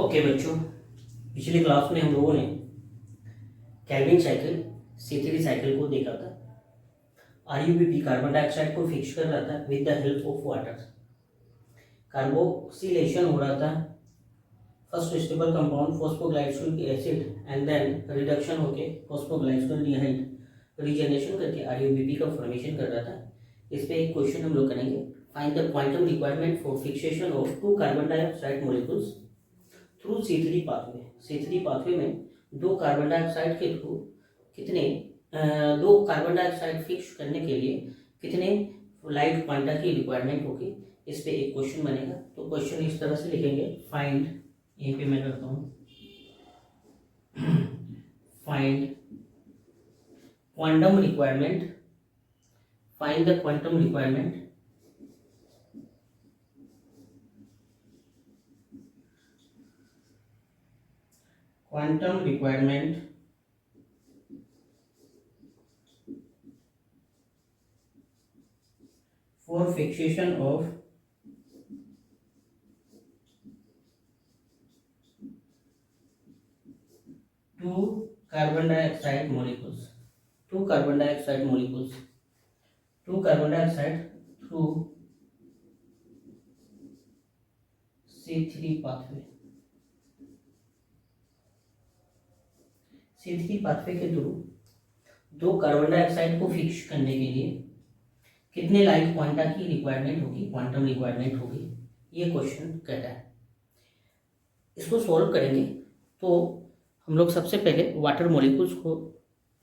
Okay बच्चों, पिछली class में हम लोगों ने केल्विन साइकिल C3 साइकिल को देखा था। RuBP कार्बन डाइऑक्साइड को फिक्स कर रहा था with the help of water. Carboxylation हो रहा था, first stable compound phosphoglycolic acid and then reduction होके फॉस्फोग्लाइकोल्डिहाइड रीजनरेशन करके RuBP का फॉर्मेशन कर रहा था। इस पे एक क्वेश्चन हम लोग करेंगे, find the quantum requirement for fixation of 2 carbon dioxide molecules through C3 pathway. C3 pathway में दो कार्बन डाइऑक्साइड के थ्रू दो कार्बन डाइऑक्साइड फिक्स करने के लिए कितने लाइट क्वांटा की रिक्वायरमेंट होगी। इस पे एक क्वेश्चन बनेगा। तो क्वेश्चन इस तरह से लिखेंगे, फाइंड, यहीं पे मैं करता हूँ, find quantum requirement, find the quantum requirement quantum requirement for fixation of two carbon dioxide molecules through C3 pathway। C3 pathway के थ्रू दो कार्बन डाइऑक्साइड को फिक्स करने के लिए कितने लाइट क्वांटा की रिक्वायरमेंट होगी, क्वांटम रिक्वायरमेंट होगी, ये क्वेश्चन कहता है। इसको सॉल्व करेंगे तो हम लोग सबसे पहले वाटर मॉलिक्यूल्स को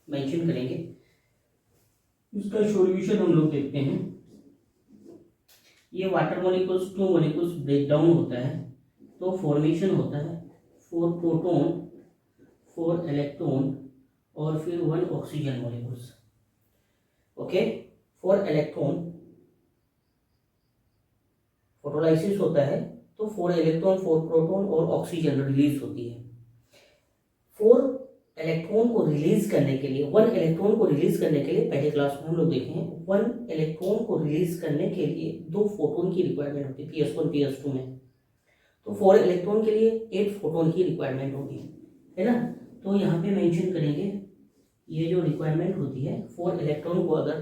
मेंशन करेंगे। इसका सॉल्यूशन हम लोग देखते हैं। ये water molecules, 2 molecules break down होता है तो फॉर्मेशन होता है 4 प्रोटॉन 4 इलेक्ट्रॉन और फिर 1 oxygen molecules. Okay, 4 electron photolysis होता है तो 4 इलेक्ट्रॉन 4 प्रोटॉन और ऑक्सीजन रिलीज होती है। 4 इलेक्ट्रॉन को रिलीज करने के लिए, 1 इलेक्ट्रॉन को रिलीज करने के लिए, पहले क्लास में हम लोग देखे हैं, 1 इलेक्ट्रॉन को रिलीज करने के लिए 2 फोटोन की रिक्वायरमेंट होती है PS1 PS2 में। तो 4 इलेक्ट्रॉन के लिए 8 फोटोन की रिक्वायरमेंट होगी, है ना। तो यहाँ पे मेंशन करेंगे ये जो रिक्वायरमेंट होती है, 4 इलेक्ट्रॉन को अगर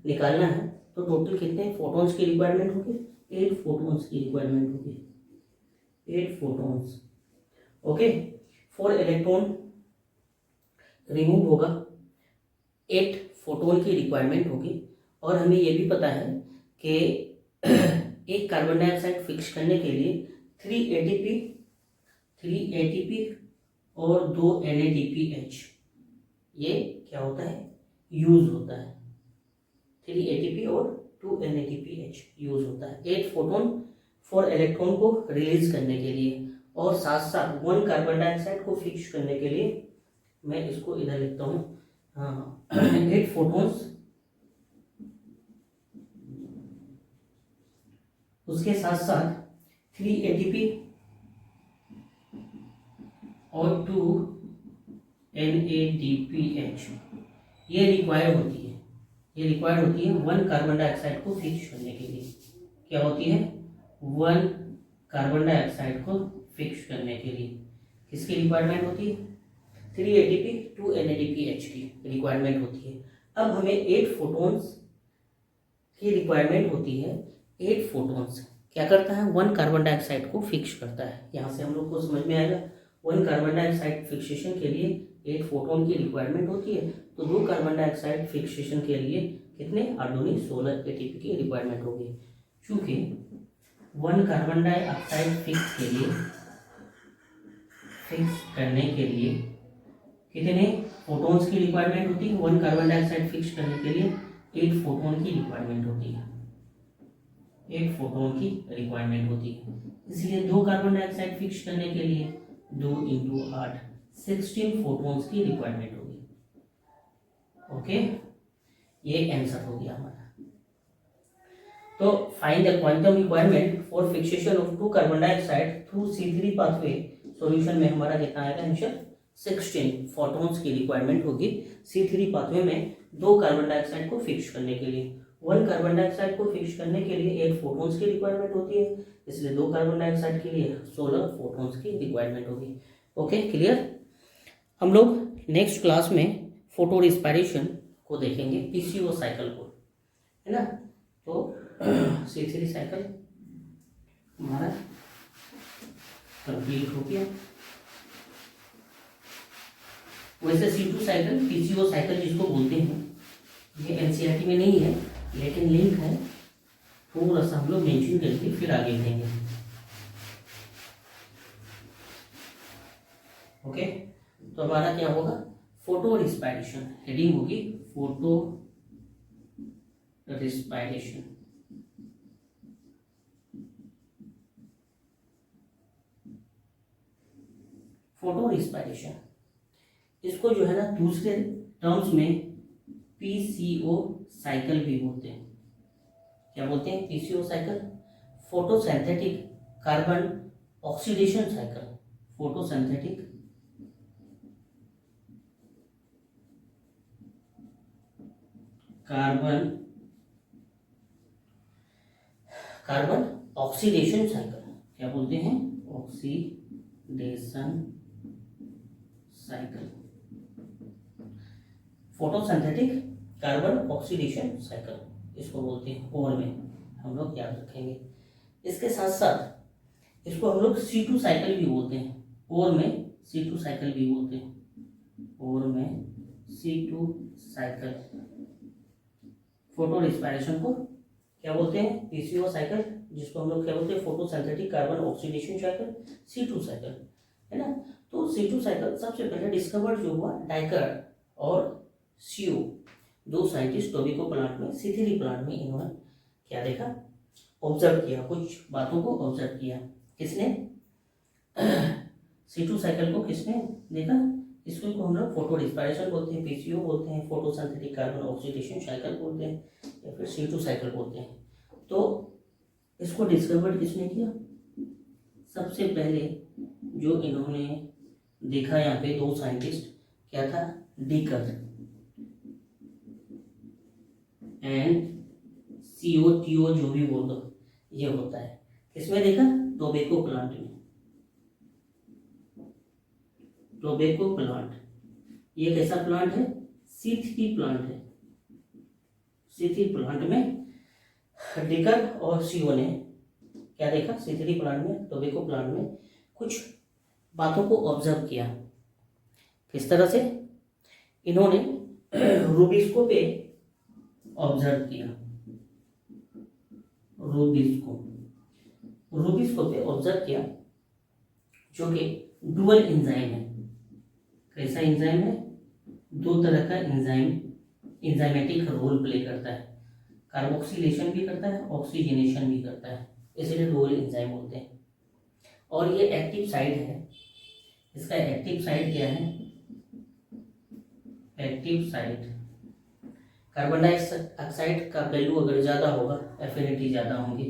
निकालना है तो टोटल कितने फोटॉन्स की रिक्वायरमेंट होगी, 8 फोटॉन्स की रिक्वायरमेंट होगी, 8 फोटॉन्स। ओके, 4 इलेक्ट्रॉन रिमूव होगा, 8 फोटोन की रिक्वायरमेंट होगी। और हमें ये भी पता है कि एक कार्बन डाइऑक्साइड फिक्स करने के लिए 3 ATP और 2 NADPH, ये क्या होता है, यूज होता है। 3 ATP और 2 NADPH यूज होता है 8 फोटोन 4 इलेक्ट्रॉन को रिलीज करने के लिए, और साथ साथ 1 कार्बन डाइऑक्साइड को फिक्स करने के लिए। मैं इसको इधर लिखता हूँ, हाँ 8 फोटोन्स, उसके साथ साथ 3 ATP और 2 NADPH, ये रिक्वायर होती है। ये रिक्वायर होती है 1 कार्बन डाइऑक्साइड को फिक्स करने के लिए। क्या होती है, 1 कार्बन डाइऑक्साइड को फिक्स करने के लिए किसकी रिक्वायरमेंट होती है, 3 ATP 2 NADPH की रिक्वायरमेंट होती है। अब हमें 8 फोटॉन्स की रिक्वायरमेंट होती है। 8 फोटॉन्स क्या करता है, 1 कार्बन डाइऑक्साइड को फिक्स करता है। यहाँ से हम लोग को समझ में आएगा 1 कार्बन डाइऑक्साइड फिक्सेशन के लिए 8 फोटोन की रिक्वायरमेंट होती है। तो 2 कार्बन डाइऑक्साइड फिक्सेशन के लिए कितने, आर्गोनिक 16 ATP की रिक्वायरमेंट होगी। चूंकि 1 कार्बन डाइऑक्साइड फिक्स करने के लिए कितने फोटोन्स की रिक्वायरमेंट होती है, 1 कार्बन डाइऑक्साइड फिक्स करने के लिए 8 फोटोन की रिक्वायरमेंट होती है, 8 फोटोन की रिक्वायरमेंट होती है। इसलिए 2 कार्बन डाइऑक्साइड फिक्स करने के लिए 2 × 8 16 फोटॉन्स की रिक्वायरमेंट होगी। ओके, ये आंसर हो गया हमारा। तो find the quantum requirement for fixation of 2 carbon dioxide through C3 pathway. Solution में हमारा कितना आएगा आंसर, 16 फोटॉन्स की रिक्वायरमेंट होगी C3 पाथवे में 2 कार्बन डाइऑक्साइड को फिक्स करने के लिए। वन कार्बन डाइऑक्साइड को फिक्स करने के लिए 8 फोटॉन्स की रिक्वायरमेंट होती है, इसलिए 2 कार्बन डाइऑक्साइड के लिए 16 फोटॉन्स की रिक्वायरमेंट होगी। Okay, clear. हम लोग नेक्स्ट क्लास में फोटो रिस्पायरेशन को देखेंगे, पीसीओ साइकिल को, है ना। तो C3 साइकिल हमारा कंप्लीट हो गया। वैसे C2 साइकिल पीसीओ साइकिल जिसको बोलते हैं, ये एनसीईआरटी में नहीं है लेकिन लिंक है, थोड़ा सा हम लोग मेंशन करके फिर आगे बढ़ेंगे। ओके, तो हमारा क्या होगा, फोटो रिस्पायरेशन, हेडिंग होगी फोटो रिस्पायरेशन। फोटो रिस्पायरेशन, इसको जो है ना दूसरे टर्म्स में पीसीओ साइकिल भी बोलते हैं। क्या बोलते हैं, PCO cycle, photosynthetic carbon oxidation cycle, photosynthetic carbon oxidation cycle, क्या बोलते हैं, oxidation cycle, photosynthetic carbon oxidation cycle इसको बोलते हैं, और में हम लोग याद रखेंगे। इसके साथ साथ इसको हम लोग C2 साइकिल भी बोलते हैं, और में C2 साइकिल भी बोलते हैं, और में C2 साइकिल। फोटो रिस्पायरेशन को क्या बोलते हैं, पीसीओ साइकिल, जिसको हम लोग क्या बोलते हैं, photosynthetic carbon oxidation cycle, C2 cycle, है ना। तो C2 साइकिल सबसे पहले डिस्कवर्ड जो हुआ डाइकर और सीओ, 2 साइंटिस्ट टोबैको प्लांट में, C3 प्लांट में, इन्होंने क्या देखा, ऑब्जर्व किया, कुछ बातों को ऑब्जर्व किया। किसने, C2 साइकिल को किसने देखा, इसको हम लोग फोटो रिस्पायरेशन बोलते हैं, पीसीओ बोलते हैं, फोटोसिंथेटिक कार्बन ऑक्सीडेशन साइकिल बोलते हैं, या फिर C2 साइकिल बोलते हैं। तो इसको डिस्कवर किसने किया, सबसे पहले जो इन्होंने देखा यहाँ पे 2 साइंटिस्ट, क्या था, डीकर एंड COTO, जो भी बोल दो, ये होता है। किसमें देखा, टोबैको प्लांट में, टोबैको प्लांट, ये कैसा प्लांट है, C3 प्लांट है। C3 प्लांट में डिकर और सीओ ने क्या देखा, C3 प्लांट में, टोबैको प्लांट में कुछ बातों को ऑब्जर्व किया। किस तरह से, इन्होंने रूबिस्को पे ऑब्जर्व किया, रूबिस्को पे ऑब्जर्व किया, जो कि डुअल एंजाइम है। कैसा एंजाइम है, 2 तरह का एंजाइम एंजाइमेटिक रोल प्ले करता है, कार्बोक्सिलेशन भी करता है, ऑक्सीजनेशन भी करता है, इसलिए डुअल एंजाइम बोलते हैं। और ये एक्टिव साइट है, इसका एक्टिव साइट क्या है, एक्टिव साइट, कार्बन डाइऑक्साइड का वैल्यू अगर ज़्यादा होगा, एफिनिटी ज़्यादा होंगी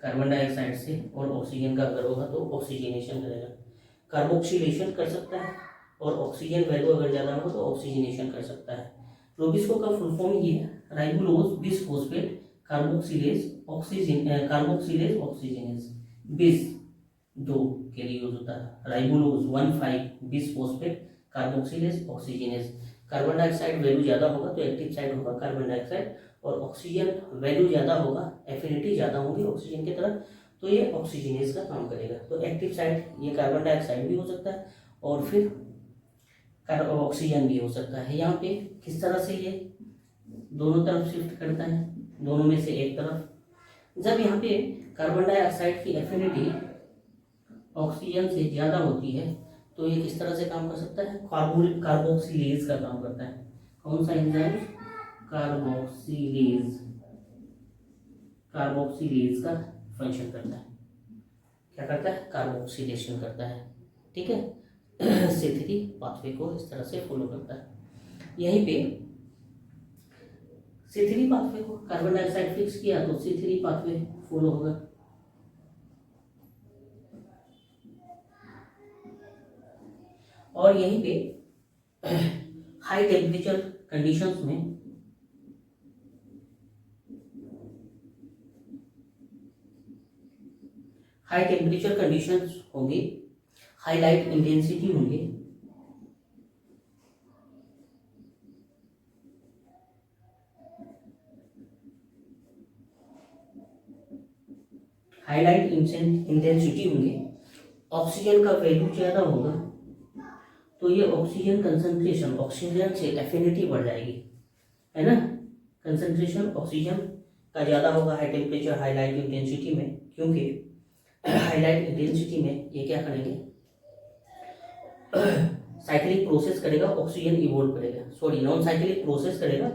कार्बन डाइऑक्साइड से, और ऑक्सीजन का अगर होगा तो ऑक्सीजनेशन करेगा, कार्बोक्सिलेशन कर सकता है, और ऑक्सीजन वैल्यू अगर ज़्यादा होगा तो ऑक्सीजनेशन कर सकता है। रूबिस्को का फुल फॉर्म ये है, राइबोलोज बिसफॉस्फेट कार्बोक्सिलेज ऑक्सीजनेज, बिस 2 के लिए यूज होता है, राइबोलोज 1,5 bisphosphate carboxylase oxygenase. Carbon dioxide value ज़्यादा होगा तो एक्टिव साइड होगा कार्बन डाइऑक्साइड, और ऑक्सीजन वैल्यू ज़्यादा होगा, एफिनिटी ज़्यादा होगी ऑक्सीजन की तरफ, तो ये ऑक्सीजनेज का काम करेगा। तो एक्टिव साइड ये कार्बन डाइऑक्साइड भी हो सकता है, और फिर ऑक्सीजन भी हो सकता है। यहाँ पे किस तरह से ये दोनों तरफ शिफ्ट करता है, दोनों में से एक तरफ। जब यहाँ पे कार्बन डाइऑक्साइड की एफिनिटी ऑक्सीजन से ज़्यादा होती है, तो ये किस तरह से काम कर सकता है, कार्बोक्सिलेज का काम करता है। कौन सा एंजाइम, कार्बोक्सिलेज, कार्बोक्सिलेज का फंक्शन करता है, क्या करता है, कार्बोक्सिलेशन करता है, ठीक है। C3 पाथवे को इस तरह से फॉलो करता है। यहीं पे C3 पाथवे को कार्बन डाइऑक्साइड फिक्स किया तो C3 पाथवे फॉलो होगा। और यहीं पे हाई टेम्परेचर कंडीशंस में हाई टेम्परेचर कंडीशंस होंगे, हाई लाइट इंटेंसिटी होंगे, हाई लाइट इंटेंसिटी होंगे, ऑक्सीजन का वैल्यू ज़्यादा होगा, तो ये ऑक्सीजन कंसंट्रेशन, ऑक्सीजन से एफिनिटी बढ़ जाएगी, है ना। कंसंट्रेशन ऑक्सीजन का ज़्यादा होगा high temperature high light intensity में, क्योंकि हाई लाइट इंटेंसिटी में ये क्या करेंगे, साइक्लिक प्रोसेस करेगा, ऑक्सीजन इवोल्व करेगा, सॉरी नॉन साइक्लिक प्रोसेस करेगा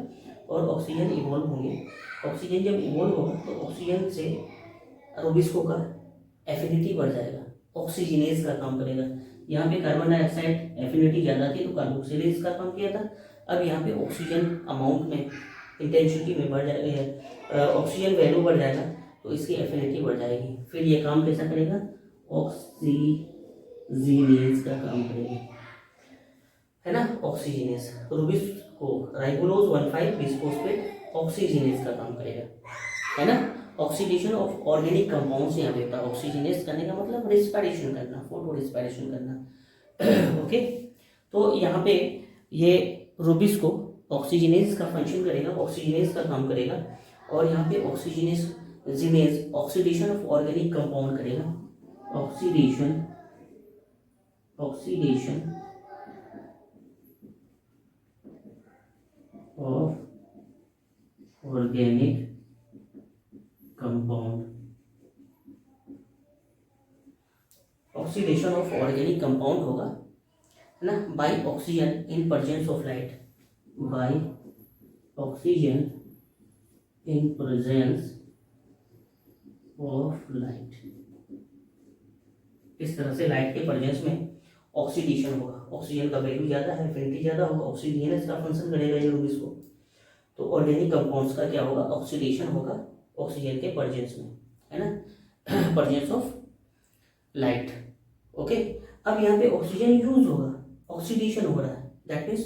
और ऑक्सीजन इवोल्व होंगे। ऑक्सीजन जब इवोल्व होगा तो ऑक्सीजन से रुबिस्को का एफिनिटी बढ़ जाएगा, ऑक्सीजनेज का काम करेगा। यहाँ पे कार्बन डाइऑक्साइड एफिनिटी ज़्यादा थी तो कार्बोक्सिलेज का काम किया था। अब यहाँ पे ऑक्सीजन अमाउंट में इंटेंसिटी में बढ़ जाएगा, ऑक्सीजन वैल्यू बढ़ जाएगा तो इसकी एफिनिटी बढ़ जाएगी। फिर ये काम कैसा करेगा, ऑक्सीजनेज का काम करेगा, है ना। ऑक्सीजनेज रुबिस्को राइबोलोज 1,5 बिस्फोस्फेट ऑक्सीजनेज का काम करेगा, है ना। ऑक्सीडेशन ऑफ ऑर्गेनिक कंपाउंड्स यहाँ पे होता है। ऑक्सीजनेज करने का मतलब रिस्पायरेशन करना, फोटो रिस्पायरेशन करना। ओके, तो यहाँ पे ये रुबिस्को ऑक्सीजनेज का फंक्शन करेगा, ऑक्सीजनेज का काम करेगा, और यहाँ पे oxygenase oxidation of organic compound करेगा, oxidation of organic compound, oxidation of organic compound होगा, है ना, by oxygen in presence of light, by oxygen in presence of light. इस तरह से लाइट के प्रेजेंस में ऑक्सीडेशन होगा, ऑक्सीजन का वैल्यू ज़्यादा है, एफिनिटी ज़्यादा होगा, ऑक्सीजनेज का फंक्शन करेगा ये रुबिस्को। तो ऑर्गेनिक कंपाउंड्स का क्या होगा, ऑक्सीडेशन होगा ऑक्सीजन के प्रेजेंस में, है ना, प्रेजेंस ऑफ लाइट। ओके, अब यहाँ पे ऑक्सीजन यूज होगा, ऑक्सीडेशन हो रहा है, दैट मीन्स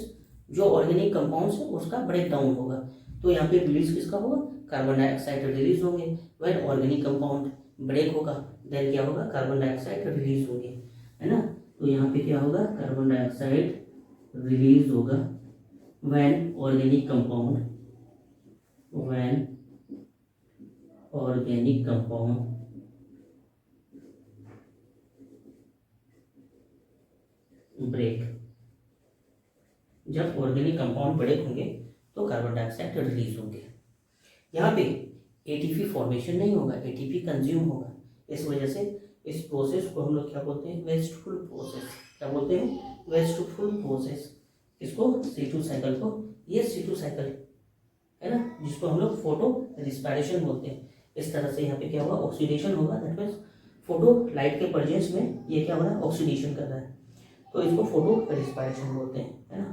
जो ऑर्गेनिक कंपाउंड्स है उसका ब्रेक डाउन होगा, तो यहाँ पे रिलीज किसका होगा, कार्बन डाइऑक्साइड रिलीज होंगे। व्हेन ऑर्गेनिक कंपाउंड ब्रेक होगा देन क्या होगा, कार्बन डाइऑक्साइड रिलीज होंगे, है ना। तो यहाँ पे क्या होगा, कार्बन डाइऑक्साइड रिलीज होगा व्हेन ऑर्गेनिक कंपाउंड ब्रेक। जब ऑर्गेनिक कंपाउंड ब्रेक होंगे तो कार्बन डाइऑक्साइड रिलीज होंगे। यहाँ पे एटीपी फॉर्मेशन नहीं होगा, एटीपी कंज्यूम होगा। इस वजह से इस प्रोसेस को हम लोग क्या बोलते हैं, वेस्टफुल प्रोसेस। क्या बोलते हैं, वेस्टफुल प्रोसेस। इसको C2 साइकिल को, ये C2 साइकिल है ना, जिसको हम लोग फोटो रिस्पायरेशन बोलते हैं। इस तरह से यहाँ पे क्या होगा, ऑक्सीडेशन होगा, दैट मीन्स फोटो लाइट के प्रेजेंस में ये क्या हो रहा है, ऑक्सीडेशन कर रहा है, तो इसको फोटो रिस्पायरेशन बोलते हैं, है ना।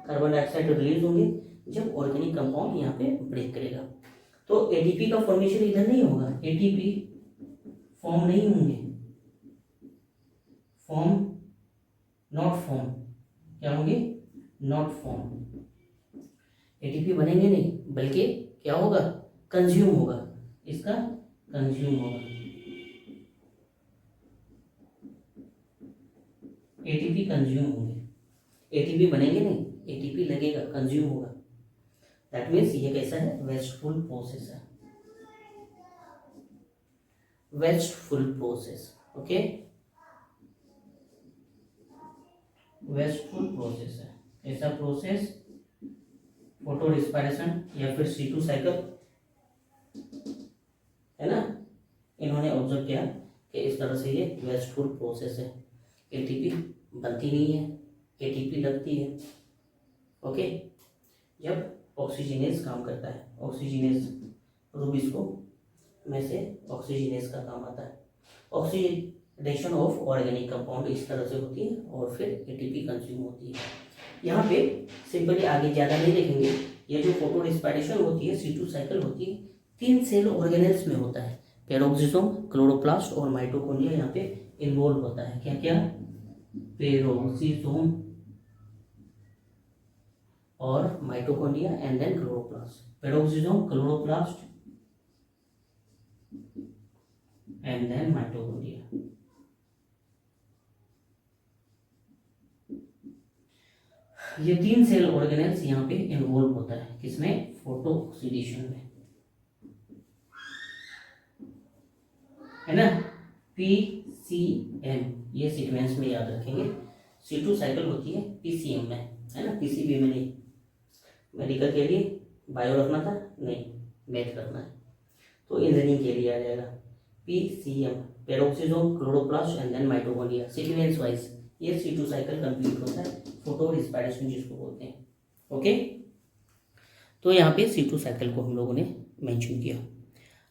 कार्बन डाइऑक्साइड रिलीज होंगे जब ऑर्गेनिक कंपाउंड यहाँ पे ब्रेक करेगा। तो एटीपी का फॉर्मेशन इधर नहीं होगा, एटीपी फॉर्म नहीं होंगे, नॉट फॉर्म, क्या होंगे, नॉट फॉर्म। एटीपी बनेंगे नहीं, बल्कि क्या होगा, कंज्यूम होगा, इसका कंज्यूम होगा। एटीपी कंज्यूम होंगे, एटीपी बनेंगे नहीं, एटीपी लगेगा, कंज्यूम होगा। दैट मीन्स ये कैसा है, वेस्टफुल प्रोसेस है, wasteful process. Okay, wasteful process है, ऐसा प्रोसेस फोटो रिस्पायरेशन या फिर C2 साइकिल, है ना। इन्होंने ऑब्जर्व किया कि इस तरह से ये वेस्टफुल प्रोसेस है, एटीपी बनती नहीं है, एटीपी लगती है। ओके, जब ऑक्सीजनेज काम करता है, ऑक्सीजनेज रुबिस्को में से ऑक्सीजनेज का काम आता है। ऑक्सीडेशन ऑफ ऑर्गेनिक कंपाउंड इस तरह से होती है और फिर एटीपी कंज्यूम होती है। यहाँ पे सिंपली आगे ज़्यादा नहीं देखेंगे, ये जो फोटो रिस्पायरेशन होती है, C2 साइकिल होती है, 3 सेल ऑर्गेनेल्स में होता है, पेरोक्सिसोम, क्लोरोप्लास्ट और माइटोकॉन्ड्रिया यहाँ पे इन्वॉल्व होता है। क्या क्या, पेरोक्सिसोम और mitochondria and then chloroplast. Peroxisome, chloroplast and then mitochondria. ये 3 सेल ऑर्गेनेल्स यहाँ पे इन्वॉल्व होता है, किसमें? फोटो ऑक्सीडेशन में, है ना। PCM ये सीक्वेंस में याद रखेंगे। C2 साइकिल होती है PCM में, है ना, PCB में नहीं। मेडिकल के लिए बायो रखना था, नहीं मैथ रखना है, तो इंजीनियरिंग के लिए आ जाएगा PCM, peroxisome, chloroplast and then mitochondria, sequence wise ये C2 साइकिल कंप्लीट होता है, फोटो रिस्पायरेशन जिसको बोलते हैं। ओके, तो यहाँ पे C2 साइकिल को हम लोगों ने मेंशन किया।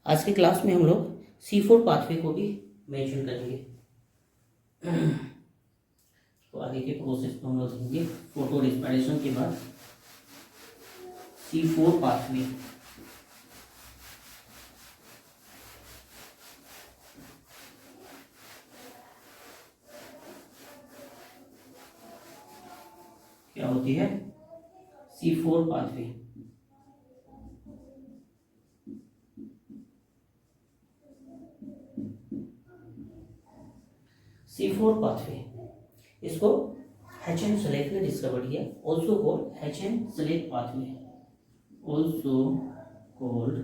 आज के क्लास में हम लोग C4 पाथवे को भी मेंशन करेंगे। तो आगे के प्रोसेस को हम लोग देखेंगे। फोटो रिस्पायरेशन के बाद C4 पाथवे, क्या होती है? C4 pathway. C4 पाथवे, इसको HM Select ने डिस्कवर किया, also called HM Select pathway, also called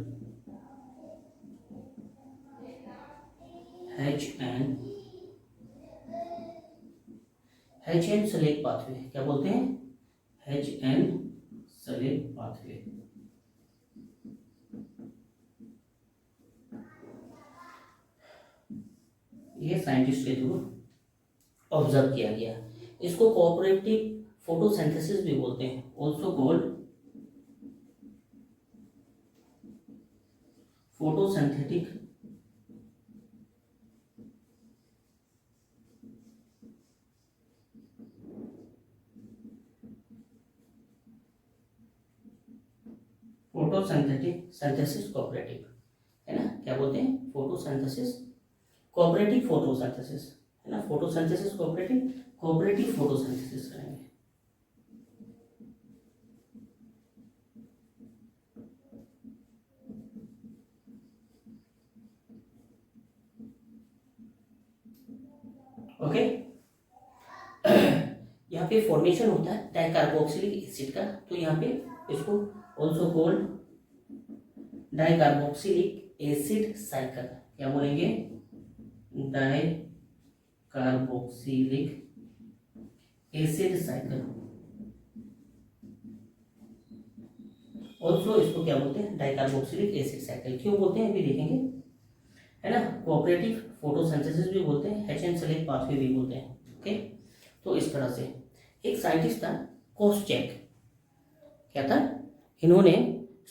HM Select pathway. क्या बोलते हैं? HM Select pathway. ये साइंटिस्ट के थ्रू ऑब्जर्व किया गया। इसको कोऑपरेटिव फोटोसिंथेसिस भी बोलते हैं, also called photosynthetic synthesis cooperative, है ना। क्या बोलते हैं? फोटोसिंथेसिस कोऑपरेटिव फोटोसिंथेसिस, है ना। फोटोसिंथेसिस कोऑपरेटिव फोटोसिंथेसिस करेंगे। ओके, यहाँ पे फॉर्मेशन होता है डाइकार्बोक्सिलिक एसिड का, तो यहाँ पे इसको also called dicarboxylic acid cycle. क्या बोलेंगे? Dicarboxylic acid cycle. ऑल्सो इसको क्या बोलते हैं? Dicarboxylic acid cycle. क्यों बोलते हैं अभी देखेंगे, है ना। कोऑपरेटिव फोटोसिंथेसिस भी बोलते हैं, HM Select पाथवे भी बोलते हैं। ओके, तो इस तरह से एक साइंटिस्ट था कोसचेक। क्या था? इन्होंने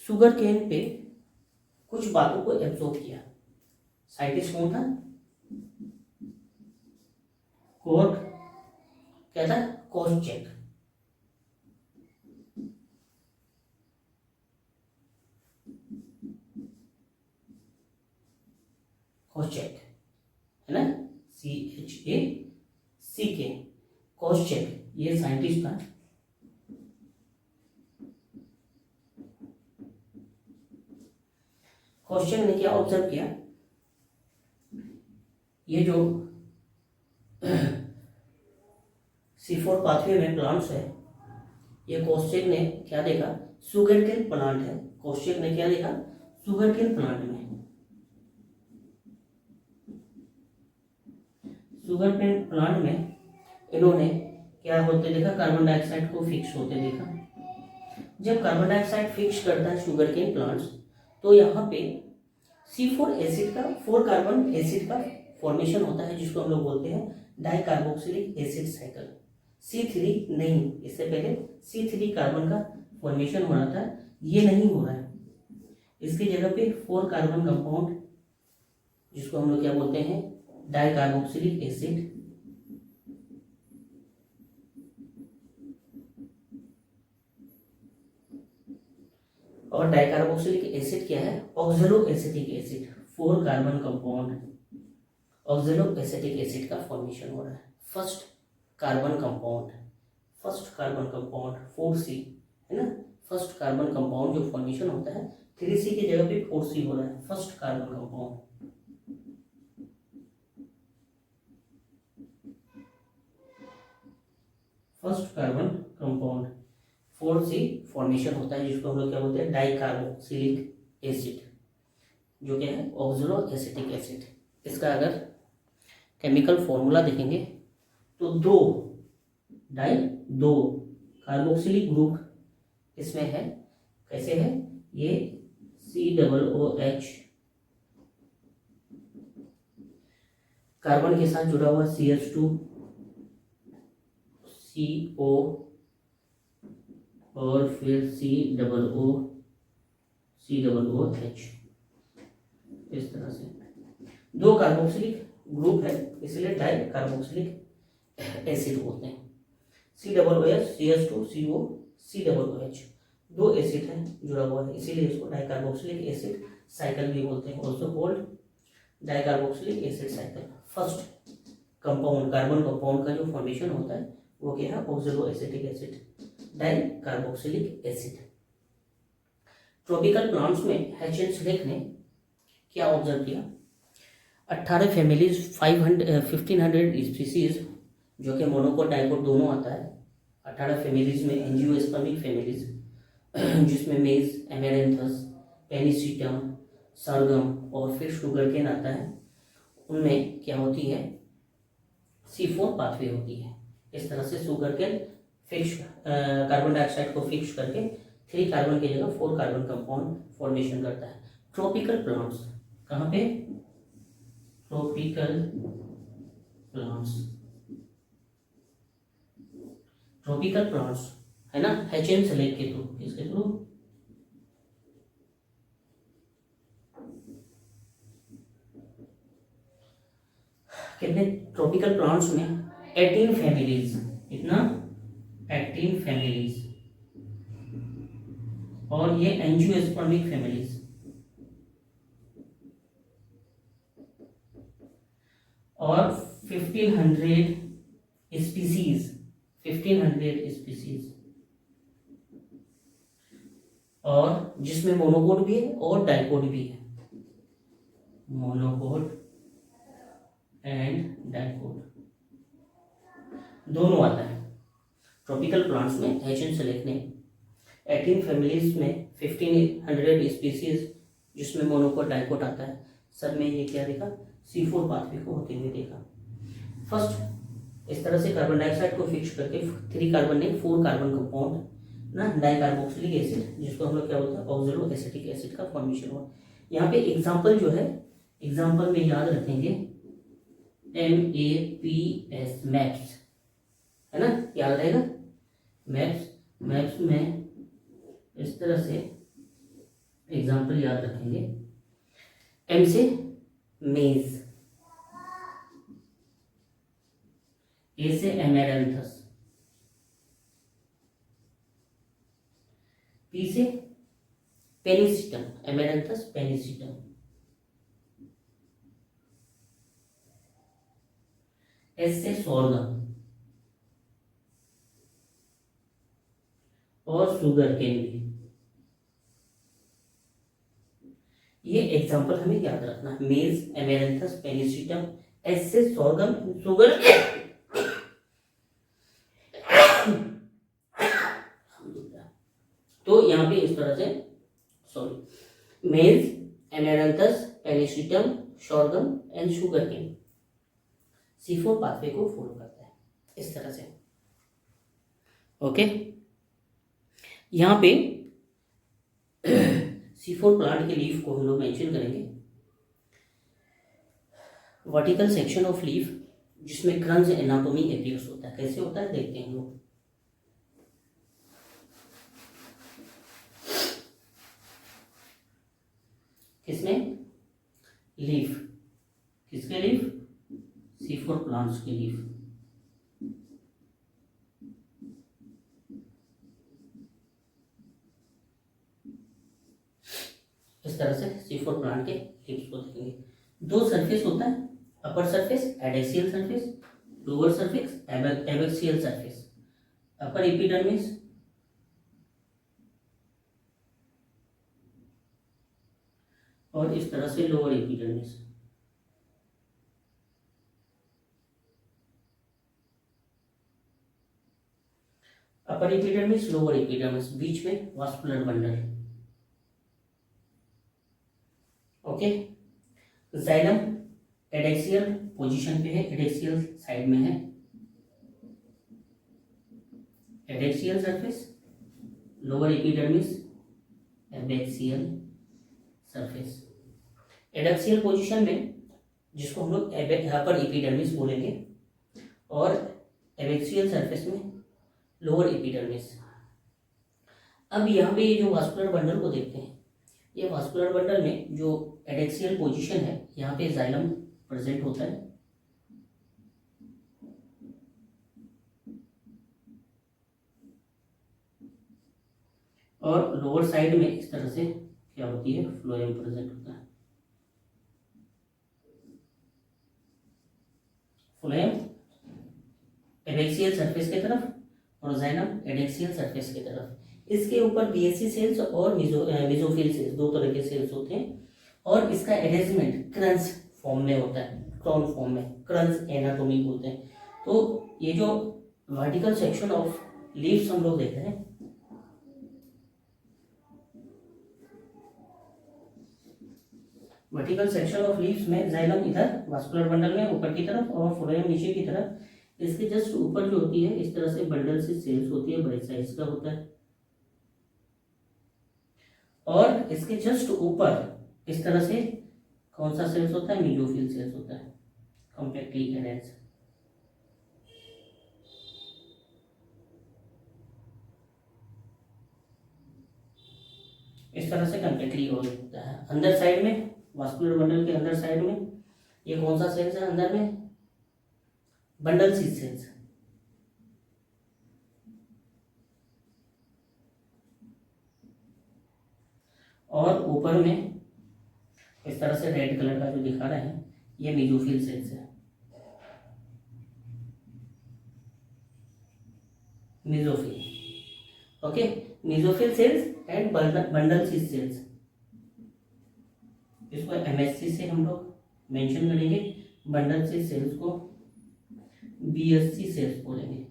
शुगर केन पे कुछ बातों को एब्जॉर्व किया। साइंटिस्ट कौन था? क्या था? कोसचेक। कोसचेक, है ना, CHACK, कोसचेक ये साइंटिस्ट था। कोसचेक ने क्या ऑब्जर्व किया? ये जो C4 पाथवे में प्लांट्स है, ये कोसचेक ने क्या देखा? शुगर केन प्लांट है। कोसचेक ने क्या देखा? शुगर केन प्लांट में, शुगर केन प्लांट में इन्होंने क्या होते देखा? कार्बन डाइऑक्साइड को फिक्स होते देखा। जब कार्बन डाइऑक्साइड फिक्स करता है शुगर केन प्लांट्स, तो यहाँ पे C4 एसिड का, 4 कार्बन एसिड का फॉर्मेशन होता है, जिसको हम लोग बोलते हैं डाइकार्बोक्सिलिक एसिड साइकिल। C3 नहीं, इससे पहले C3 कार्बन का फॉर्मेशन हो रहा था, ये नहीं हो रहा है। इसकी जगह पे 4 कार्बन कंपाउंड, जिसको हम लोग क्या बोलते हैं? Dicarboxylic acid. और डाइकार्बोक्सिलिक एसिड क्या है? Oxalo acetic acid. 4 carbon compound oxalo acetic acid का फॉर्मेशन हो रहा है। फर्स्ट कार्बन कंपाउंड 4C, है ना। फर्स्ट कार्बन कंपाउंड जो फॉर्मेशन होता है 3C की जगह पे 4C हो रहा है, first carbon compound. First carbon compound 4C formation होता है, जिसको हम लोग क्या बोलते हैं, डाई कार्बोक्सिलिक एसिड, जो क्या है, ऑक्सलो एसिटिक एसिड। इसका अगर केमिकल फॉर्मूला देखेंगे तो दो कार्बोक्सिलिक ग्रुप इसमें है। कैसे है ये, COOH कार्बन के साथ जुड़ा हुआ CH2 CO और फिर COOH। इस तरह से दो कार्बोक्सिलिक ग्रुप है, इसलिए डाई कार्बोक्सिलिक एसिड बोलते हैं। COOH CH2 CO COOH दो एसिड है जुड़ा हुआ है, इसीलिए इसको डाई कार्बोक्सिलिक एसिड साइकिल भी बोलते हैं, also called dicarboxylic acid cycle. First compound carbon compound का जो फॉर्मेशन होता है वो क्या है, oxaloacetic acid, dicarboxylic acid. Tropical plants में हेचेंसलेक ने क्या ऑब्जर्व किया, 18 फैमिलीज 1500 स्पीसीज, जो कि मोनोकोट डाइकोट दोनों आता है। 18 फैमिलीज में एंजियोस्पर्मिक फैमिलीज, जिसमें मेज, एमेरेंथस, पेनिसिटम, सरगम और फिर शुगर केन आता है। उनमें क्या होती है, C4 पाथवे होती है। इस तरह से sugarcane fix carbon dioxide को फिक्स करके 3 कार्बन की जगह 4 कार्बन कंपाउंड फॉर्मेशन करता है। ट्रॉपिकल प्लांट्स कहाँ पे, ट्रॉपिकल प्लांट्स है ना, हेचेंसलेक के थ्रू, किसके थ्रू, कितने ट्रॉपिकल प्लांट्स में 18 फैमिलीज, इतना 18 फैमिलीज, और ये एंजियोस्पर्मिक फैमिलीज, और 1500 स्पीसीज, 1500 स्पीसीज, और जिसमें मोनोकोट भी है और डाइकोट भी है, मोनोकोट एंड डाइकोट दोनों आता है। ट्रॉपिकल प्लांट्स में हेचेंसलेक ने 18 फैमिलीज में 1500 स्पीसीज, जिसमें मोनोकोट डाइकोट आता है, सब में ये क्या देखा, C4 पाथवे को होते हुए देखा। फर्स्ट इस तरह से कार्बन डाइऑक्साइड को फिक्स करके 3 कार्बन नहीं 4 कार्बन कंपाउंड ना डाई कार्बोक्सिलिक एसिड, जिसको हम लोग क्या बोलते हैं, ऑक्सलो एसिटिक एसिड का फॉर्मेशन हुआ। यहाँ पे एग्जाम्पल जो है, एग्जाम्पल में याद रखेंगे MAPS, मैप्स है ना, याद रहेगा, मैप्स में इस तरह से एग्जाम्पल याद रखेंगे। M से मेज, A से एमेरंथस, P से पेनिसिटम, एमेरंथस पेनिसिटम, S से सोर्गम और शुगर केन भी। ये एग्जांपल हमें याद रखना है, मेज, एमेरंथस, पेनिसिटम, S से सोर्गम, शुगर केन। तो यहाँ पे इस तरह से maize, amaranthus, pennisetum, sorghum and sugarcane C4 pathway को फॉलो करता है, इस तरह से। ओके, यहाँ पे C4 प्लांट के लीफ को हम लोग मेंशन करेंगे। वर्टिकल सेक्शन ऑफ लीफ, जिसमें क्रंच एनाटोमी अपीयर्स होता है। कैसे होता है देखते हैं हम लोग। किसमें, लीफ, किसके लीफ, C4 प्लांट्स के लीफ। इस तरह से C4 प्लांट के लीव्स को देखेंगे। 2 सरफेस होता है, upper surface adaxial surface, lower surface abaxial surface. Upper epidermis और इस तरह से lower epidermis. Upper epidermis, lower epidermis, बीच में vascular bundle. Okay, xylem adaxial position पे है, एडेक्सियल साइड में है, adaxial surface, lower epidermis abaxial surface. Adaxial position में जिसको हम लोग अपर एपिडर्मिस बोलेंगे, और एबैक्सियल सरफेस में लोअर एपिडर्मिस। अब यहाँ पे ये जो वास्कुलर बंडल को देखते हैं, ये वास्कुलर बंडल में जो एडेक्सियल पोजीशन है, यहाँ पे जाइलम प्रेजेंट होता है, और लोअर साइड में इस तरह से क्या होती है, फ्लोएम प्रेजेंट होता है। फ्लोएम एबैक्सियल सरफेस की तरफ और जाइलम एडेक्सियल सरफेस की तरफ। इसके ऊपर बीएससी सेल्स और मेसोफिल सेल्स, दो तरह के सेल्स होते हैं, और इसका अरेंजमेंट क्रंच फॉर्म में होता है, क्राउन फॉर्म में, क्रंच एनाटोमी बोलते हैं। तो ये जो वर्टिकल सेक्शन ऑफ लीव्स हम लोग देख रहे हैं, वर्टिकल सेक्शन ऑफ लीव्स में जाइलम इधर वास्कुलर बंडल में ऊपर की तरफ और फ्लोएम नीचे की तरफ। इसके जस्ट ऊपर जो होती है इस तरह से बंडल से सेल्स होती है, बड़े साइज का होता है, और इसके जस्ट ऊपर इस तरह से कौन सा सेल्स होता है, मेसोफिल सेल्स होता है, कॉम्पैक्टली अरेंज्ड। इस तरह से कॉम्पैक्टली होता है। अंदर साइड में, वास्कुलर बंडल के अंदर साइड में ये कौन सा सेल्स है, अंदर में बंडल सी सेल्स, और ऊपर में इस तरह से रेड कलर का जो दिखा रहे हैं, ये मेसोफिल सेल्स है, mesophyll. Okay, mesophyll cells and bundle sheath cells, इसको एमएससी से हम लोग मेंशन करेंगे, बंडल सी सेल्स को बीएससी सेल्स बोलेंगे।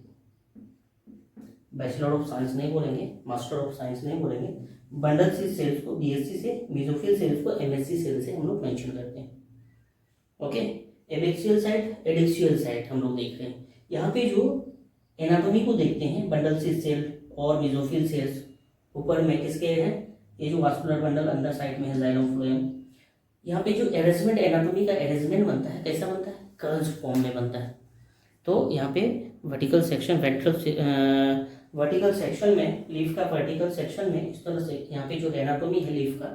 बैचलर ऑफ साइंस नहीं बोलेंगे, मास्टर ऑफ साइंस नहीं बोलेंगे, बंडल सी सेल्स को बीएससी से, मेसोफिल सेल्स को एमएससी सेल से हम लोग मेंशन करते हैं। Okay, abaxial side, adaxial side हम लोग देख रहे हैं। यहाँ पे जो एनाटॉमी को देखते हैं, बंडल सी सेल और मेसोफिल सेल्स ऊपर में किसके हैं, ये जो वास्कुलर बंडल अंदर साइड में है, जाइलम फ्लोएम। यहाँ पे जो अरेंजमेंट, एनाटॉमी का अरेंजमेंट बनता है, कैसा बनता है, कर्व्स फॉर्म में बनता है। तो यहाँ पे वर्टिकल सेक्शन, वर्टिकल सेक्शन में, लीफ का वर्टिकल सेक्शन में इस तरह से यहाँ पे जो एनाटॉमी है लीफ का,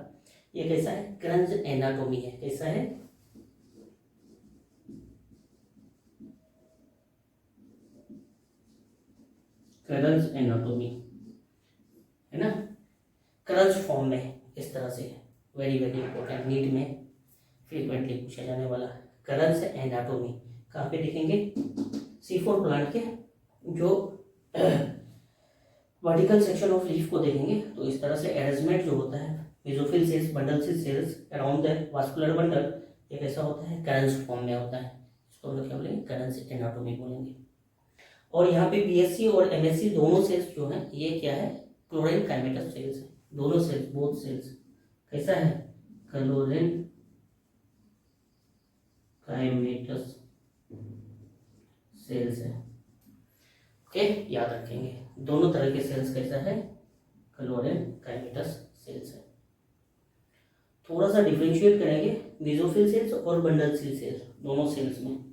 ये कैसा है, क्रंच एनाटॉमी है। कैसा है, क्रंच एनाटॉमी है ना, क्रंच फॉर्म में इस तरह से। वेरी वेरी इंपॉर्टेंट, नीट में फ्रीक्वेंटली पूछा जाने वाला क्रंच एनाटॉमी। कहाँ पे देखेंगे, C4 प्लांट के जो वर्टिकल सेक्शन ऑफ लीफ को देखेंगे, तो इस तरह से अरेंजमेंट जो होता है, mesophyll cells, bundle sheath cells around the vascular bundle, ये कैसा होता है, क्रंच फॉर्म में होता है। इसको हम लोग क्या बोलेंगे, क्रंच एनाटॉमी बोलेंगे। और यहाँ पे बीएससी और एमएससी दोनों सेल्स जो हैं, ये क्या है, क्लोरेन काइमेटस सेल्स है। दोनों सेल्स, बोथ सेल्स कैसा है, क्लोरेन काइमेटस सेल्स है। ओके, याद रखेंगे, दोनों तरह के सेल्स कैसा है, क्लोरेन काइमेटस सेल्स है। थोड़ा सा डिफरेंशिएट करेंगे मेसोफिल सेल्स और बंडल सेल सेल्स, दोनों सेल्स में।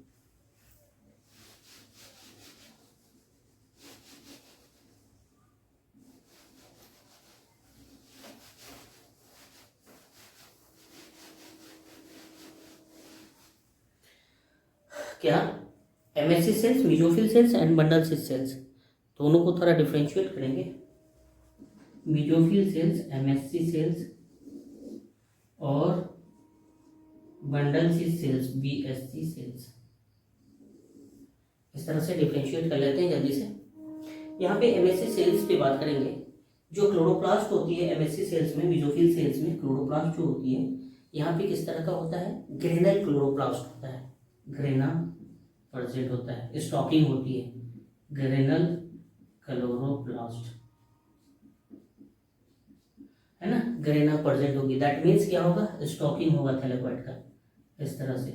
क्या, MSC cells, mesophyll cells and bundle cell cells, दोनों को थोड़ा डिफरेंशिएट करेंगे। मेसोफिल सेल्स, एमएससी सेल्स और bundle sheath cells, BSC cells, इस तरह से डिफरेंशिएट कर लेते हैं जल्दी से। यहाँ पे एमएससी सेल्स पे बात करेंगे। जो क्लोरोप्लास्ट होती है एमएससी सेल्स में, मेसोफिल सेल्स में क्लोरोप्लास्ट जो होती है, यहाँ पे किस तरह का होता है, ग्रेनल क्लोरोप्लास्ट होता है, ग्रेना प्रेजेंट होता है, स्टॉकिंग होती है, ग्रेनल क्लोरोप्लास्ट, है ना, ग्रेना प्रेजेंट होगी। दैट मीन्स क्या होगा, स्टॉकिंग होगा थैलेकॉइड का, इस तरह से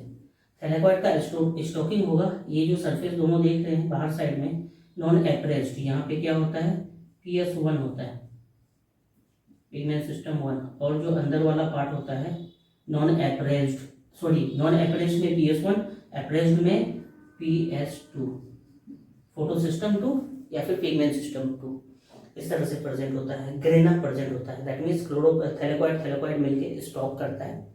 थैलेकॉइड का स्टॉकिंग होगा। ये जो सरफेस दोनों देख रहे हैं बाहर साइड में नॉन एप्रेस्ड, यहाँ पे क्या होता है PS1 होता है, पिगमेंट सिस्टम 1, और जो अंदर वाला पार्ट होता है non appressed, sorry non appressed में PS1, एप्रेस्ड में PS2, फोटो सिस्टम 2 या फिर पिगमेंट सिस्टम 2, इस तरह से प्रेजेंट होता है, ग्रेना प्रेजेंट होता है। दैट मीन्स थैलेकॉइड मिलके स्टॉक करता है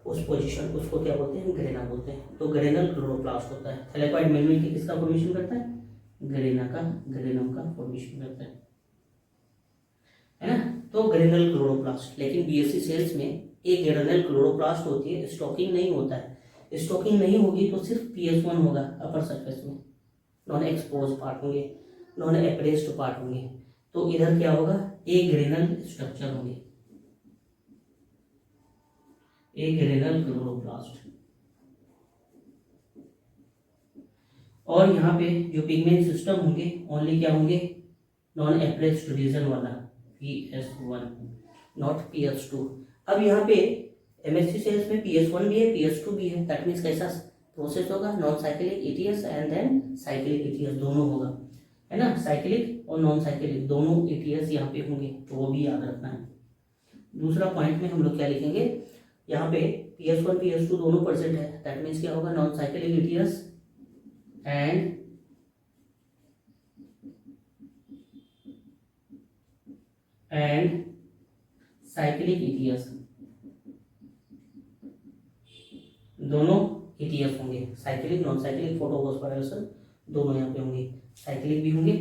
उस पोजीशन, उसको क्या बोलते हैं, ग्रेना बोलते हैं। तो ग्रेनल क्लोरोप्लास्ट होता है। थैलेकॉइड मिलके किसका फॉर्मेशन करता है, ग्रेना का, ग्रेनम का फॉर्मेशन करता है ना। तो ग्रेनल क्लोरोप्लास्ट, लेकिन BSc सेल्स में एक ग्रेनल क्लोरोप्लास्ट होती है, स्टॉकिंग नहीं होता है। स्टॉकिंग नहीं होगी तो सिर्फ PS1 होगा अपर सरफेस में, नॉन एक्सपोज पार्ट होंगे, नॉन एप्रेस्ड पार्ट होंगे। तो इधर क्या होगा, एक ग्रेनल स्ट्रक्चर होंगे, एक ग्रेनल क्लोरोप्लास्ट। और यहाँ पे जो पिगमेंट सिस्टम होंगे ओनली क्या होंगे, नॉन एप्रेस्ड रीजन वाला PS1, नॉट PS2। अब यहाँ पे MSc सेल्स में PS1 भी है, PS2 भी है। दैट मीन्स कैसा प्रोसेस होगा, non cyclic ETS and then cyclic ETS दोनों होगा, है ना। साइक्लिक और नॉन साइक्लिक दोनों ETS यहाँ पे होंगे, तो वो भी याद रखना है। दूसरा पॉइंट में हम लोग क्या लिखेंगे, यहाँ पे PS1 PS2 दोनों प्रेजेंट है। दैट मीन्स क्या होगा, non cyclic ETS and cyclic ETS, दोनों ETS होंगे, साइक्लिक नॉन साइक्लिक फोटोफॉस्फोराइलेशन दोनों यहाँ पे होंगे, साइक्लिक भी होंगे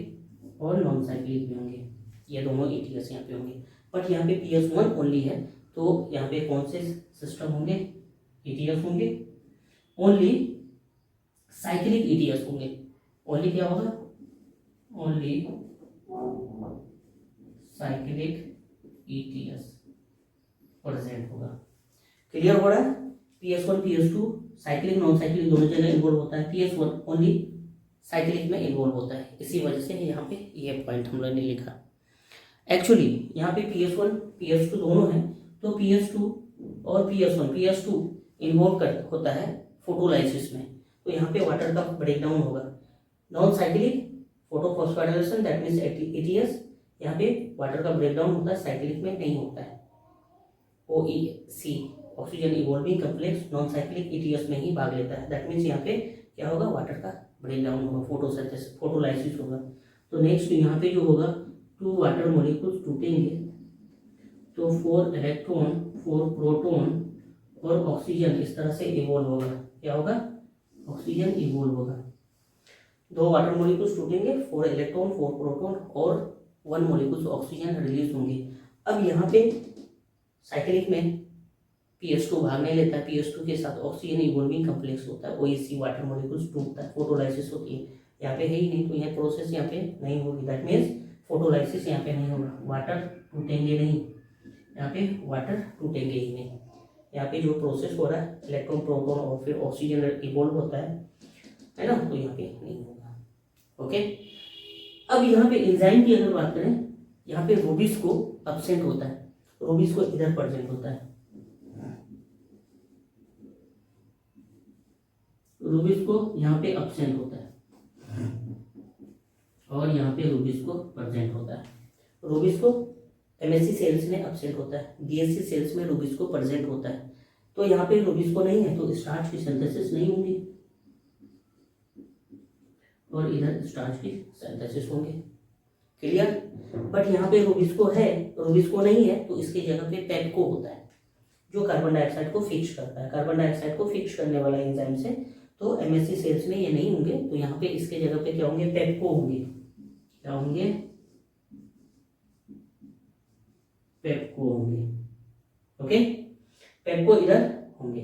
और नॉन साइक्लिक भी होंगे, ये दोनों ETS यहाँ पे होंगे। बट यहाँ पे PS1 ओनली है, तो यहाँ पे कौन से सिस्टम होंगे, ETS होंगे, ओनली साइक्लिक ETS होंगे। ओनली क्या होगा, ओनली साइक्लिक ETS प्रेजेंट होगा। क्लियर हो रहा है। PS1 PS2 cyclic non cyclic दोनों जगह इन्वॉल्व होता है, PS1 ओनली साइक्लिक में इन्वॉल्व होता है। इसी वजह से यहाँ पे ये पॉइंट हम लोगों ने लिखा। एक्चुअली यहाँ पे PS1 PS2 दोनों हैं, तो PS2 और PS2 इन्वॉल्व होता है फोटोलाइसिस में, तो यहाँ पे वाटर का ब्रेकडाउन होगा। Non cyclic photophosphorylation that means ETS, यहाँ पे वाटर का ब्रेकडाउन होता है, साइक्लिक में नहीं होता है। OEC oxygen evolving complex non cyclic ETS में ही भाग लेता है। दैट मीन्स यहाँ पे क्या होगा, वाटर का ब्रेकडाउन होगा, फोटोसिंथेसिस फोटोलाइसिस होगा। तो नेक्स्ट यहाँ पे जो होगा, 2 वाटर मॉलिक्यूल्स टूटेंगे, तो 4 इलेक्ट्रॉन 4 प्रोटॉन और ऑक्सीजन इस तरह से इवॉल्व होगा। क्या होगा, ऑक्सीजन इवॉल्व होगा। 2 वाटर मॉलिक्यूल्स टूटेंगे, 4 इलेक्ट्रॉन 4 प्रोटॉन और 1 मॉलिक्यूल्स ऑक्सीजन रिलीज होंगे। अब यहाँ पे साइक्लिक में PS2 भाग नहीं लेता है, PS2 के साथ ऑक्सीजन इवॉल्विंग कम्प्लेक्स होता है, OEC वाटर मॉलिक्यूल्स टूटता है, फोटोलाइसिस होती है। यहाँ पे है ही नहीं, तो यह प्रोसेस यहाँ पे नहीं होगी। दैट मीन्स फोटोलाइसिस यहाँ पे नहीं होगा, वाटर टूटेंगे नहीं, यहाँ पे वाटर टूटेंगे ही नहीं। यहाँ पे जो प्रोसेस हो रहा है इलेक्ट्रॉन प्रोटॉन और फिर ऑक्सीजन इवॉल्व होता है ना, तो यहाँ पे नहीं होगा। ओके, अब यहाँ पे एंजाइम की अगर बात करें, यहाँ पे रूबिस्को एब्सेंट होता है, रूबिस्को इधर प्रेजेंट होता है, रूबिस्को यहाँ पे एब्सेंट होता है और यहाँ पे रूबिस्को प्रेजेंट होता है। रूबिस्को MSc सेल्स में एब्सेंट होता है, BSc सेल्स में रूबिस्को प्रेजेंट होता है। तो यहाँ पे रूबिस्को नहीं है तो स्टार्च की सिंथेसिस नहीं होगी और इधर स्टार्च की सिंथेसिस होंगे। क्लियर। बट यहाँ पे रूबिस्को है, रूबिस्को नहीं है, तो इसकी जगह पे पेप्को होता है जो कार्बन डाइऑक्साइड को फिक्स करता है, कार्बन डाइऑक्साइड को फिक्स करने वाला एंजाइम से। तो MSc सेल्स में ये नहीं होंगे, तो यहाँ पे इसके जगह पे क्या होंगे, पेप्को होंगे। क्या होंगे, पेप्को होंगे। ओके, पेप्को इधर होंगे,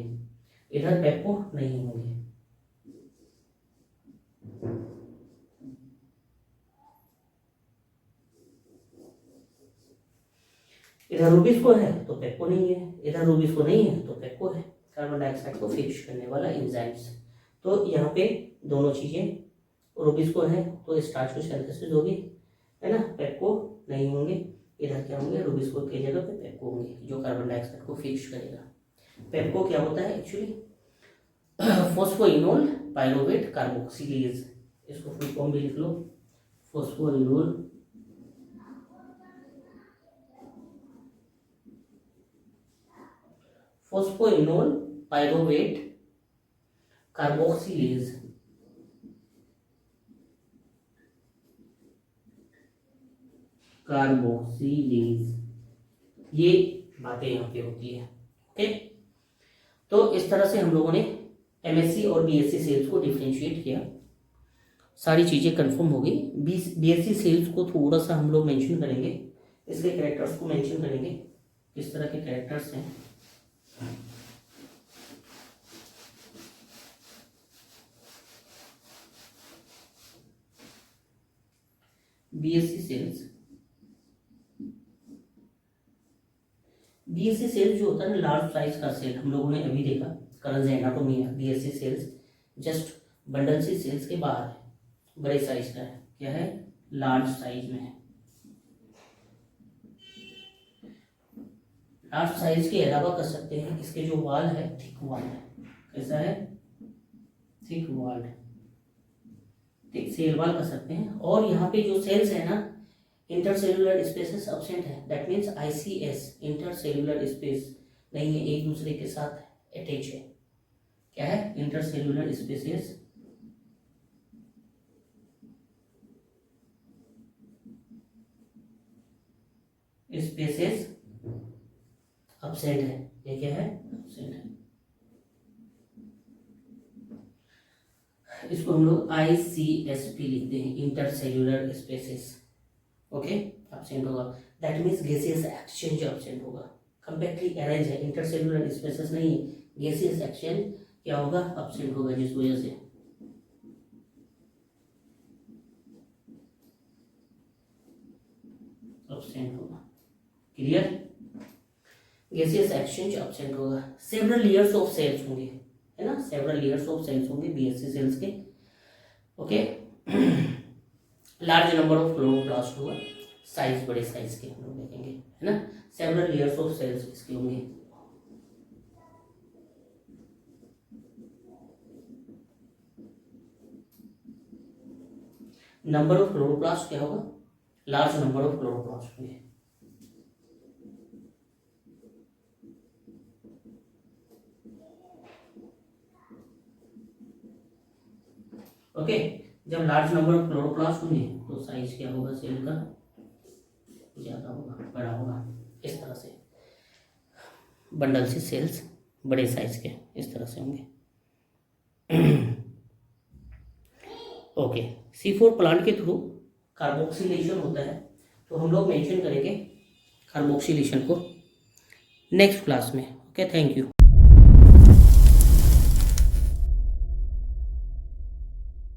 इधर पेप्को नहीं होंगे। इधर रूबिस्को है तो पेप्को नहीं है, इधर रूबिस्को नहीं है तो पेप्को है, कार्बन डाइऑक्साइड को फिक्स करने वाला एंजाइम्स। तो यहाँ पे दोनों चीजें, रूबिस्को है तो स्टार्च की सिंथेसिस होगी, है ना, पेप्को नहीं होंगे, इधर क्या होंगे, रुबिस्को की जगह पे पेप्को होंगे जो कार्बन डाइऑक्साइड को फिक्स करेगा। पेप्को क्या होता है एक्चुअली, फॉस्फोइनोल पायरोवेट कार्बोक्सिलेज, इसको फुल फॉर्म भी लिख लो, फॉस्फोइनोल पायरोवेट कार्बोक्सिलेज। ये बातें यहाँ पे होती है। ओके, तो इस तरह से हम लोगों ने एमएससी और बीएससी सेल्स को डिफरेंशिएट किया, सारी चीज़ें कंफर्म हो गई। बीएससी सेल्स को थोड़ा सा हम लोग मेंशन करेंगे, इसके कैरेक्टर्स को मेंशन करेंगे, किस तरह के कैरेक्टर्स हैं। बीएससी सेल्स जो होता है ना, लार्ज साइज का सेल, हम लोगों ने अभी देखा कलर्स एनाटोमी है। BSc sales just bundle sheath sales के बाहर है, बड़े साइज का है, क्या है, लार्ज साइज में है। लार्ज साइज के अलावा कर सकते हैं, इसके जो वाल है थिक वाल है, कैसा है, थिक वाल, थिक सेल वाल कर सकते हैं। और यहाँ पे जो सेल्स है ना, इंटरसेलुलर स्पेसेस अब्सेंट है, that means ICS, intercellular space नहीं है, एक दूसरे के साथ अटैच है। क्या है, इंटरसेलुलर स्पेसेस अब्सेंट है, ये क्या है, अब्सेंट है। इसको हम लोग ICSP लिखते हैं, इंटरसेल्यूलर स्पेसेस। ओके, अब्सेंट होगा, that means gaseous exchange absent होगा। कंपैक्टली अरेंज है, इंटरसेल्यूलर स्पेसेस नहीं, गैसियस एक्सचेंज क्या होगा, अब्सेंट होगा, जिस वजह से अब्सेंट होगा। क्लियर, गैसियस एक्सचेंज अब्सेंट होगा। सेवरल लेयर्स ऑफ सेल्स होंगे, है ना, सेवरल लेयर्स ऑफ सेल्स होंगे बीएससी सेल्स के। Okay, large number of chloroplast होगा, साइज बड़े साइज के हम लोग देखेंगे, है ना। सेवरल लेयर्स ऑफ सेल्स इसके होंगे। नंबर ऑफ क्लोरोप्लास्ट क्या होगा, लार्ज नंबर ऑफ क्लोरोप्लास्ट होंगे। ओके, जब लार्ज नंबर ऑफ क्लोरोप्लास्ट होंगे तो साइज क्या होगा, सेल का ज्यादा होगा, बड़ा होगा। इस तरह से बंडल से सेल्स बड़े साइज के इस तरह से होंगे। ओके, C4 प्लांट के थ्रू कार्बोक्सिलेशन होता है, तो हम लोग मेंशन करेंगे कार्बोक्सिलेशन को नेक्स्ट क्लास में। Okay, thank you.